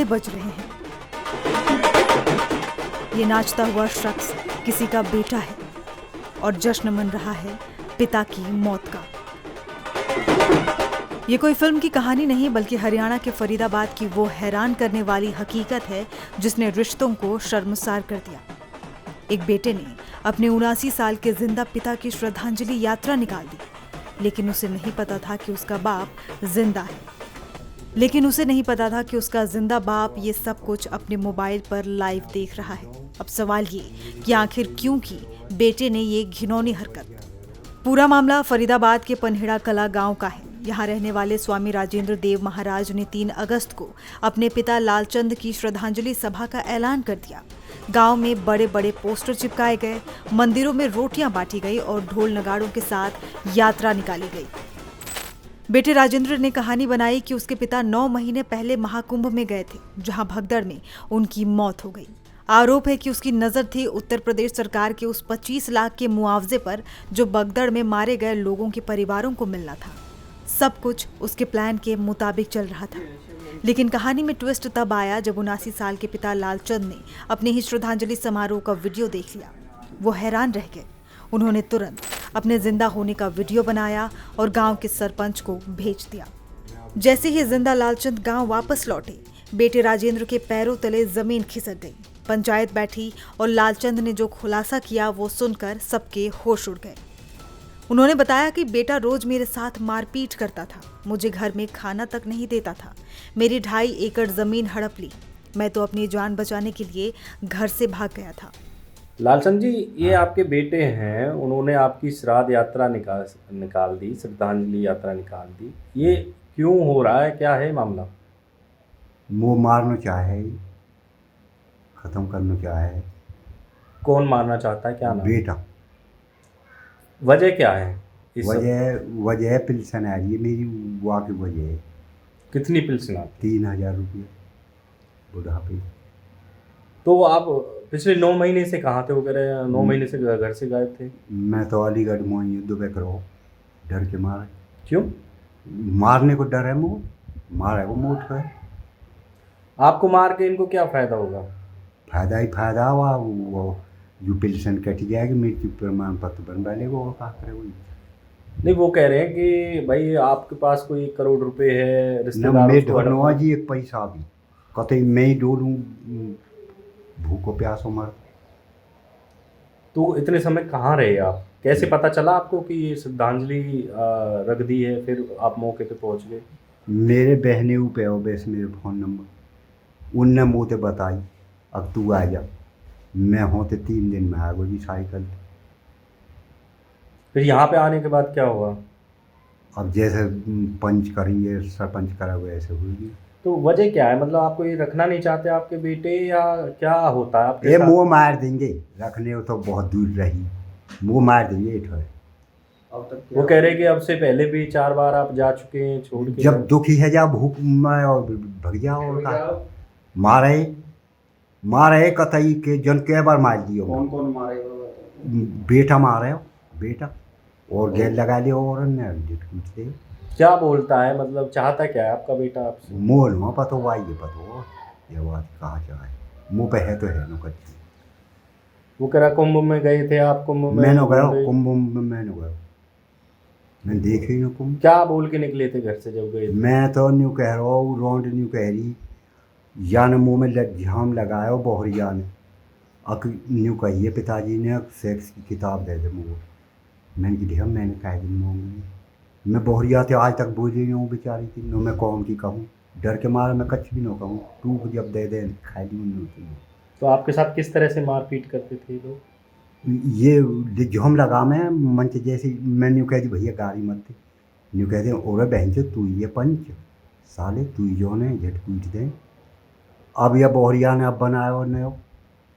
नगाड़े बज रहे हैं। ये नाचता हुआ शख्स किसी का बेटा है और जश्न मन रहा है पिता की मौत का। ये कोई फिल्म की कहानी नहीं बल्कि हरियाणा के फरीदाबाद की वो हैरान करने वाली हकीकत है जिसने रिश्तों को शर्मसार कर दिया। एक बेटे ने अपने 79 साल के जिंदा पिता की श्रद्धांजलि यात्रा निकाल दी, लेकिन उसे नहीं पता था कि उसका बाप जिंदा बाप ये सब कुछ अपने मोबाइल पर लाइव देख रहा है। अब सवाल ये कि आखिर क्यों की बेटे ने ये घिनौनी हरकत। पूरा मामला फरीदाबाद के पनहेड़ा कला गांव का है। यहाँ रहने वाले स्वामी राजेंद्र देव महाराज ने 3 अगस्त को अपने पिता लालचंद की श्रद्धांजलि सभा का ऐलान कर दिया। गांव में बड़े बड़े पोस्टर चिपकाए गए, मंदिरों में रोटियां बांटी गई और ढोल नगाड़ों के साथ यात्रा निकाली गई। बेटे राजेंद्र ने कहानी बनाई कि उसके पिता 9 महीने पहले महाकुंभ में गए थे, जहां भगदड़ में उनकी मौत हो गई। आरोप है कि उसकी नजर थी उत्तर प्रदेश सरकार के उस 25 लाख के मुआवजे पर जो भगदड़ में मारे गए लोगों के परिवारों को मिलना था। सब कुछ उसके प्लान के मुताबिक चल रहा था, लेकिन कहानी में ट्विस्ट तब आया जब 79 साल के पिता लालचंद ने अपने ही श्रद्धांजलि समारोह का वीडियो देख लिया। वो हैरान रह गए। उन्होंने तुरंत अपने जिंदा होने का वीडियो बनाया और गांव के सरपंच को भेज दिया। जैसे ही जिंदा लालचंद गांव वापस लौटे, बेटे राजेंद्र के पैरों तले जमीन खिसक गई। पंचायत बैठी और लालचंद ने जो खुलासा किया वो सुनकर सबके होश उड़ गए। उन्होंने बताया कि बेटा रोज मेरे साथ मारपीट करता था, मुझे घर में खाना तक नहीं देता था, मेरी 2.5 एकड़ जमीन हड़प ली। मैं तो अपनी जान बचाने के लिए घर से भाग गया था। लालचंद जी, ये आपके बेटे हैं, उन्होंने आपकी श्राद्ध यात्रा निकाल दी, श्रद्धांजलि यात्रा निकाल दी। ये क्यों हो रहा है, क्या है मामला? वो मारना चाहे, खत्म करना चाहे। कौन मारना चाहता है, क्या नाम? बेटा। वजह क्या है? वजह पेंशन आ रही है मेरी, वो की वजह है। कितनी पेंशन आती? 3000 रुपये बुढ़ापे। तो आप पिछले 9 महीने से कहाँ थे? वो कह रहे हैं 9 महीने से घर से गायब थे। मैं तो अलीगढ़ में युद्ध पे करो, डर के मारे। क्यों? मारने को डर है, वो मारे वो मोट है। आपको मार के इनको क्या फायदा होगा? फायदा ही फायदा हुआ। वो जो पेंशन कट जाएगी, मृत्यु प्रमाण पत्र बनवा लेगा, वो क्या करे वही। नहीं, वो कह रहे हैं कि भाई आपके पास कोई 1 करोड़ रुपए है, रिश्तेदार जी एक पैसा भी कतई मैं ही डोलूँ, भूखो प्यासो मर। तो इतने समय कहाँ रहे आप? कैसे पता चला आपको कि ये श्रद्धांजलि रख दी है, फिर आप मौके पे पहुँच गए? मेरे बहने पे हो बेस मेरे फ़ोन नंबर, उनने मुँह ते बताई, अब तू आ जा। मैं होते 3 दिन में आ गई जी साइकिल। फिर यहाँ पे आने के बाद क्या हुआ? अब जैसे पंच करेंगे, सरपंच करा हुआ ऐसे हुई। तो वजह क्या है? मतलब आपको ये रखना नहीं चाहते आपके बेटे, या क्या होता है आपके ये साथ? मुँह मार देंगे, रखने तो बहुत दूर रही, मुँह मार देंगे इठो। वो कह रहे कि अब से पहले भी 4 बार आप जा चुके हैं छोड़ के। जब दुखी है जा भूख में और भग जाओ। मारे कतई के जन के बार मार दियो। कौन मारे? बेटा मारे हो, बेटा और गैल लगा लियो और दे। क्या बोलता है, मतलब चाहता क्या है आपका बेटा आपसे? मोल में पतो वाई ये पतो ये बात कहा चाहे मुँह पे है तो है नो कच्ची। वो कह रहा कुंभ में गए थे आप, कुंभ में? मैंने गया कुंभ में, मैंने गया, मैं देख ही ना कुंभ। क्या बोल के निकले थे घर से जब गए? मैं तो न्यू कह रहा हूँ, रोंड न्यू कह रही यान मुँह में झाम लगाया बोहरिया ने। अक न्यू कहिए पिताजी ने सेक्स की किताब दे दे मुँह। मैंने कि देखा, मैंने कह दी मांगी, मैं बोहरिया थे आज तक बोली नहीं हूँ बेचारी थी। नो मैं कौन की कहूँ, डर के मारे मैं कच्छ भी ना कहूँ। तू जब दे दे खाई ली। तो आपके साथ किस तरह से मारपीट करते थे लोग? ये झोम लगा मैं मंच जैसे, मैं न्यू कह दी भैया गाड़ी मत दे। न्यू कह दे और बहन से तू ये पंच साले तू जो ने झट कूट दे। अब यह बोहरिया ने अब बनाया और नहीं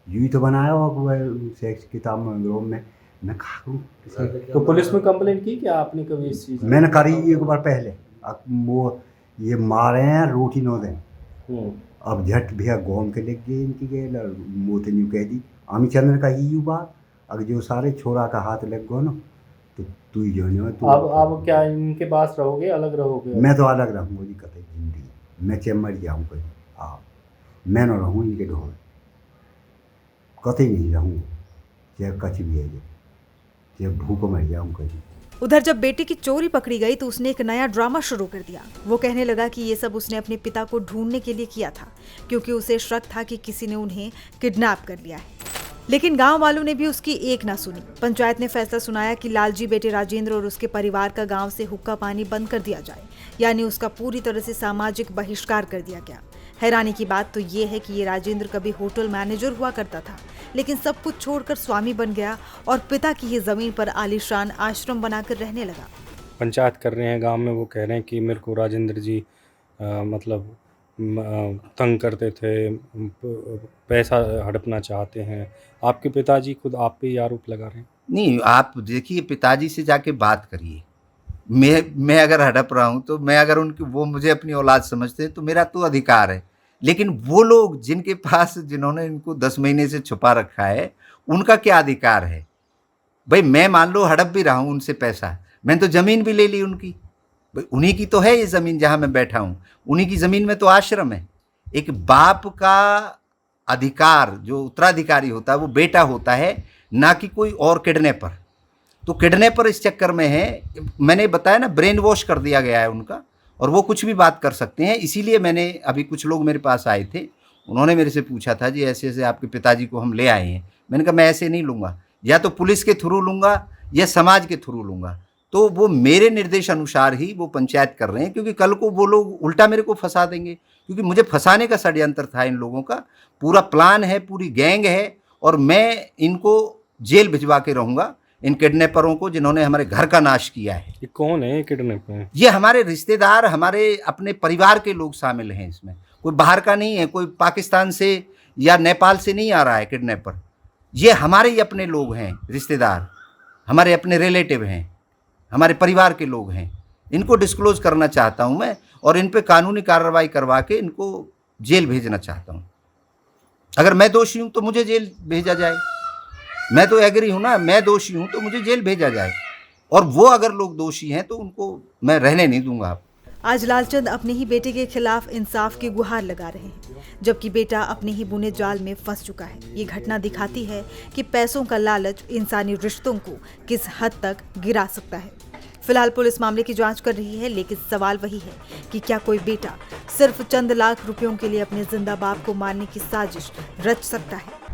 यूँ तो बनाया और सेक्स किताब में मैं खा लूँ। तो पुलिस में कंप्लेंट की क्या आपने कभी इस चीज़? मैंने करी एक बार पहले। अब वो ये मारे हैं रोटी नो दें। अब झट भैया गोम के लग गए इनकी गए मोते न्यू कह दी अमी चंद्र का ही बात। अगर जो सारे छोरा का हाथ लग गो ना तो तू ही जो नहीं तो। अब क्या इनके पास रहोगे, अलग रहोगे? मैं तो अलग रहूँगा जी कतई जिंदगी, मैं चे मर जाऊँ कहीं। हाँ मैं न रहूँ इनके ढोल, कतई नहीं रहूँ, चाहे कच भी है, चाहे भूख मर जाऊँ कहीं। उधर जब बेटे की चोरी पकड़ी गई तो उसने एक नया ड्रामा शुरू कर दिया। वो कहने लगा कि ये सब उसने अपने पिता को ढूंढने के लिए किया था, क्योंकि उसे शक था कि किसी ने उन्हें किडनैप कर लिया है। लेकिन गांव वालों ने भी उसकी एक ना सुनी। पंचायत ने फैसला सुनाया कि लालजी बेटे राजेंद्र और उसके परिवार का गांव से हुक्का पानी बंद कर दिया जाए, यानी उसका पूरी तरह से सामाजिक बहिष्कार कर दिया गया। हैरानी की बात तो ये है कि ये राजेंद्र कभी होटल मैनेजर हुआ करता था, लेकिन सब कुछ छोड़कर स्वामी बन गया और पिता की ही जमीन पर आलीशान आश्रम बनाकर रहने लगा। पंचायत कर रहे हैं गांव में, वो कह रहे हैं कि मेरे को राजेंद्र जी मतलब तंग करते थे, पैसा हड़पना चाहते हैं। आपके पिताजी खुद आप पे ही आरोप लगा रहे हैं। नहीं, आप देखिए, पिताजी से जाके बात करिए। मैं अगर हड़प रहा हूँ तो मैं अगर उनकी, वो मुझे अपनी औलाद समझते हैं तो मेरा तो अधिकार है। लेकिन वो लोग जिनके पास, जिन्होंने इनको 10 महीने से छुपा रखा है, उनका क्या अधिकार है? भाई मैं मान लो हड़प भी रहा हूँ उनसे पैसा, मैंने तो ज़मीन भी ले ली उनकी। भाई उन्हीं की तो है ये ज़मीन जहाँ मैं बैठा हूँ, उन्हीं की ज़मीन में तो आश्रम है। एक बाप का अधिकार, जो उत्तराधिकारी होता है वो बेटा होता है, ना कि कोई और किडनैपर। तो किडनैपर इस चक्कर में है, मैंने बताया ना, ब्रेन वॉश कर दिया गया है उनका, और वो कुछ भी बात कर सकते हैं। इसीलिए मैंने, अभी कुछ लोग मेरे पास आए थे, उन्होंने मेरे से पूछा था जी ऐसे ऐसे आपके पिताजी को हम ले आए हैं। मैंने कहा मैं ऐसे नहीं लूँगा, या तो पुलिस के थ्रू लूँगा या समाज के थ्रू लूँगा। तो वो मेरे निर्देश अनुसार ही वो पंचायत कर रहे हैं, क्योंकि कल को वो लोग उल्टा मेरे को फंसा देंगे, क्योंकि मुझे फंसाने का षड्यंत्र था इन लोगों का। पूरा प्लान है, पूरी गैंग है, और मैं इनको जेल भिजवा के रहूँगा, इन किडनैपरों को जिन्होंने हमारे घर का नाश किया है। ये कौन है किडनैपर? ये हमारे रिश्तेदार, हमारे अपने परिवार के लोग शामिल हैं इसमें, कोई बाहर का नहीं है, कोई पाकिस्तान से या नेपाल से नहीं आ रहा है किडनैपर। ये हमारे ही अपने लोग हैं, रिश्तेदार, हमारे अपने रिलेटिव हैं, हमारे परिवार के लोग हैं। इनको डिस्क्लोज करना चाहता हूँ मैं, और इन पे कानूनी कार्रवाई करवा के इनको जेल भेजना चाहता हूँ। अगर मैं दोषी हूँ तो मुझे जेल भेजा जाए, मैं तो एग्री हूँ ना, मैं दोषी हूँ तो मुझे जेल भेजा जाए, और वो अगर लोग दोषी हैं तो उनको मैं रहने नहीं दूंगा। आज लालचंद अपने ही बेटे के खिलाफ इंसाफ की गुहार लगा रहे हैं, जबकि बेटा अपने ही बुने जाल में फंस चुका है। ये घटना दिखाती है कि पैसों का लालच इंसानी रिश्तों को किस हद तक गिरा सकता है। फिलहाल पुलिस मामले की जांच कर रही है, लेकिन सवाल वही है कि क्या कोई बेटा सिर्फ चंद लाख रुपयों के लिए अपने जिंदा बाप को मारने की साजिश रच सकता है?